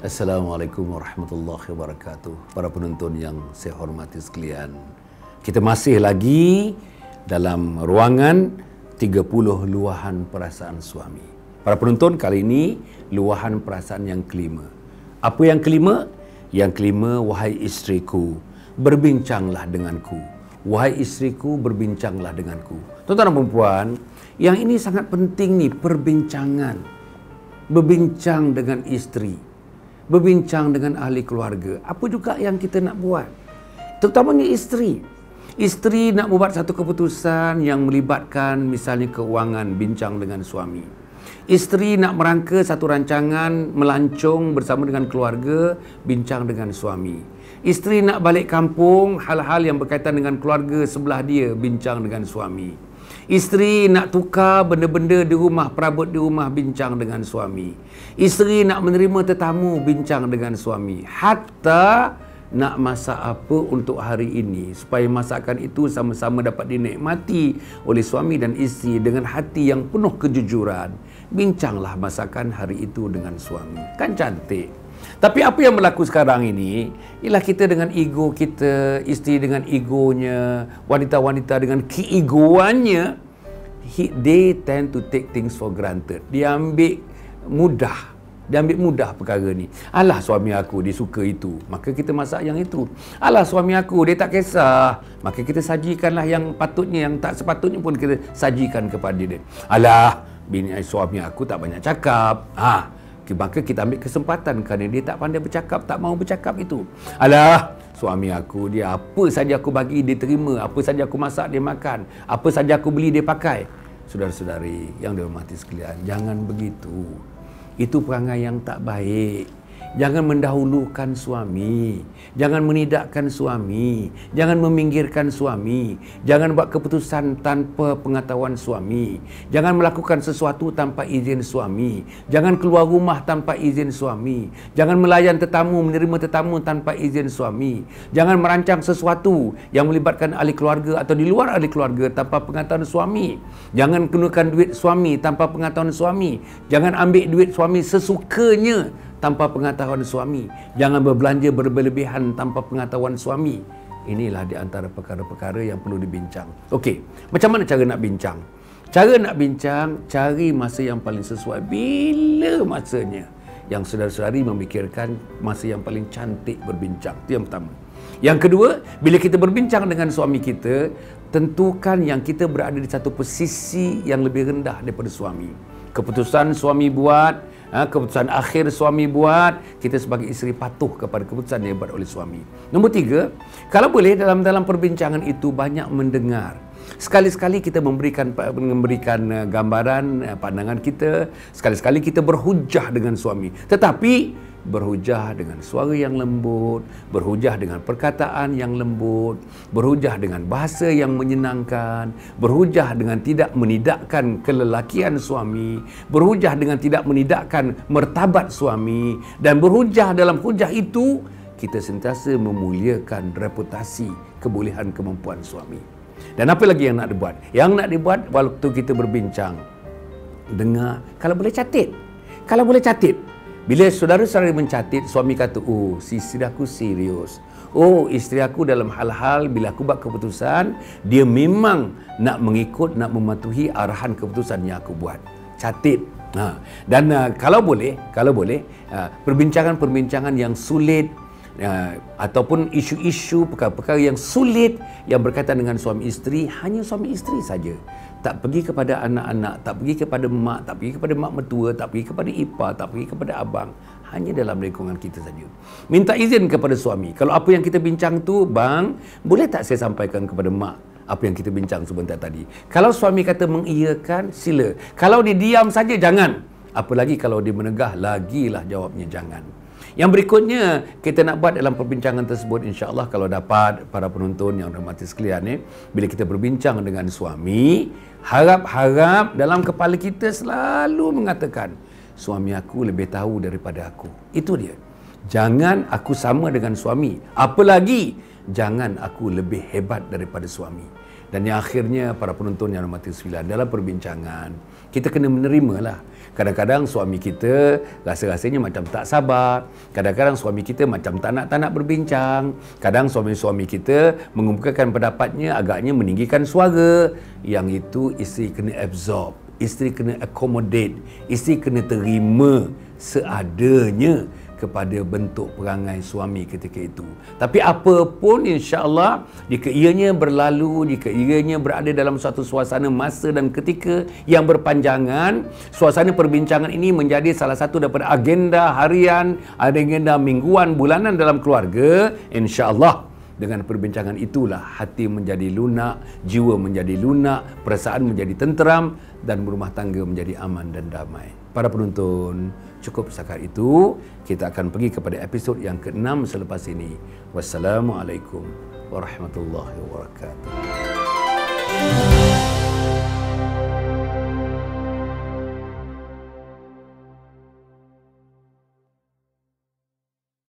Assalamualaikum warahmatullahi wabarakatuh. Para penonton yang saya hormati sekalian, kita masih lagi dalam ruangan 30 luahan perasaan suami. Para penonton, kali ini luahan perasaan yang kelima. Apa yang kelima? Yang kelima, wahai isteriku, berbincanglah denganku. Wahai isteriku, berbincanglah denganku. Tuan-tuan dan puan, yang ini sangat penting nih, perbincangan. Berbincang dengan isteri, berbincang dengan ahli keluarga. Apa juga yang kita nak buat? Terutamanya isteri. Isteri nak membuat satu keputusan yang melibatkan misalnya keuangan, bincang dengan suami. Isteri nak merangka satu rancangan melancong bersama dengan keluarga, bincang dengan suami. Isteri nak balik kampung, hal-hal yang berkaitan dengan keluarga sebelah dia, bincang dengan suami. Isteri nak tukar benda-benda di rumah, perabot di rumah, bincang dengan suami. Isteri nak menerima tetamu, bincang dengan suami. Hatta nak masak apa untuk hari ini, supaya masakan itu sama-sama dapat dinikmati oleh suami dan isteri dengan hati yang penuh kejujuran. Bincanglah masakan hari itu dengan suami. Kan cantik? Tapi apa yang berlaku sekarang ini ialah kita dengan ego kita, isteri dengan egonya, wanita-wanita dengan keegoannya, they tend to take things for granted. Dia ambil mudah perkara ni. Alah, suami aku dia suka itu, maka kita masak yang itu. Alah, suami aku dia tak kisah, maka kita sajikanlah yang patutnya, yang tak sepatutnya pun kita sajikan kepada dia. Alah, bini suami aku tak banyak cakap. Maka kita ambil kesempatan kerana dia tak pandai bercakap, tak mahu bercakap itu. Alah, suami aku dia apa saja aku bagi dia terima, apa saja aku masak dia makan, apa saja aku beli dia pakai. Saudara-saudari yang dihormati sekalian, jangan begitu. Itu perangai yang tak baik. Jangan mendahulukan suami, jangan menidakkan suami, jangan meminggirkan suami, jangan buat keputusan tanpa pengetahuan suami, jangan melakukan sesuatu tanpa izin suami, jangan keluar rumah tanpa izin suami, jangan melayan tetamu, menerima tetamu tanpa izin suami, jangan merancang sesuatu yang melibatkan ahli keluarga atau di luar ahli keluarga tanpa pengetahuan suami, jangan gunakan duit suami tanpa pengetahuan suami, jangan ambil duit suami sesukanya tanpa pengetahuan suami. Jangan berbelanja berlebihan tanpa pengetahuan suami. Inilah di antara perkara-perkara yang perlu dibincang. Okey, macam mana cara nak bincang? Cara nak bincang, cari masa yang paling sesuai. Bila masanya? Yang saudara-saudari memikirkan masa yang paling cantik berbincang. Itu yang pertama. Yang kedua, bila kita berbincang dengan suami kita, tentukan yang kita berada di satu posisi yang lebih rendah daripada suami. Keputusan suami buat, keputusan akhir suami buat, kita sebagai isteri patuh kepada keputusan yang dibuat oleh suami. Nombor tiga, kalau boleh dalam perbincangan itu banyak mendengar. Sekali-sekali kita memberikan gambaran pandangan kita, sekali-sekali kita berhujah dengan suami. Tetapi berhujah dengan suara yang lembut, berhujah dengan perkataan yang lembut, berhujah dengan bahasa yang menyenangkan, berhujah dengan tidak menidakkan kelelakian suami, berhujah dengan tidak menidakkan martabat suami, dan berhujah dalam hujah itu kita sentiasa memuliakan reputasi, kebolehan, kemampuan suami. Dan apa lagi yang nak dibuat? Yang nak dibuat waktu kita berbincang, dengar, kalau boleh catat. Kalau boleh catat. Bila saudara-saudari mencatat, suami kata, oh, si isteri aku serius. Oh, isteri aku dalam hal-hal bila aku buat keputusan, dia memang nak mengikut, nak mematuhi arahan keputusan yang aku buat. Catat. Dan kalau boleh, perbincangan-perbincangan yang sulit, ataupun isu-isu, perkara-perkara yang sulit yang berkaitan dengan suami isteri, hanya suami isteri saja. Tak pergi kepada anak-anak, tak pergi kepada mak, tak pergi kepada mak mertua, tak pergi kepada ipar, tak pergi kepada abang. Hanya dalam lingkungan kita saja. Minta izin kepada suami. Kalau apa yang kita bincang tu, bang, boleh tak saya sampaikan kepada mak apa yang kita bincang sebentar tadi? Kalau suami kata mengiyakan, sila. Kalau dia diam saja, jangan. Apalagi kalau dia menegah, lagilah jawabnya jangan. Yang berikutnya kita nak buat dalam perbincangan tersebut, insya-Allah kalau dapat para penonton yang hormati sekalian, bila kita berbincang dengan suami, harap-harap dalam kepala kita selalu mengatakan, suami aku lebih tahu daripada aku. Itu dia. Jangan aku sama dengan suami. Apalagi jangan aku lebih hebat daripada suami. Dan yang akhirnya para penonton yang hormati sekalian, dalam perbincangan kita kena menerimalah. Kadang-kadang suami kita rasa-rasanya macam tak sabar. Kadang-kadang suami kita macam tak nak berbincang. Kadang suami-suami kita mengemukakan pendapatnya agaknya meninggikan suara. Yang itu isteri kena absorb. Isteri kena accommodate. Isteri kena terima seadanya kepada bentuk perangai suami ketika itu. Tapi apa pun, insya-Allah, jika ianya berlalu, jika ianya berada dalam suatu suasana masa dan ketika yang berpanjangan, suasana perbincangan ini menjadi salah satu daripada agenda harian, agenda mingguan, bulanan dalam keluarga, insya-Allah dengan perbincangan itulah hati menjadi lunak, jiwa menjadi lunak, perasaan menjadi tenteram dan berumah tangga menjadi aman dan damai. Para penonton, cukup setakat itu. Kita akan pergi kepada episod yang ke-6 selepas ini. Wassalamualaikum warahmatullahi wabarakatuh.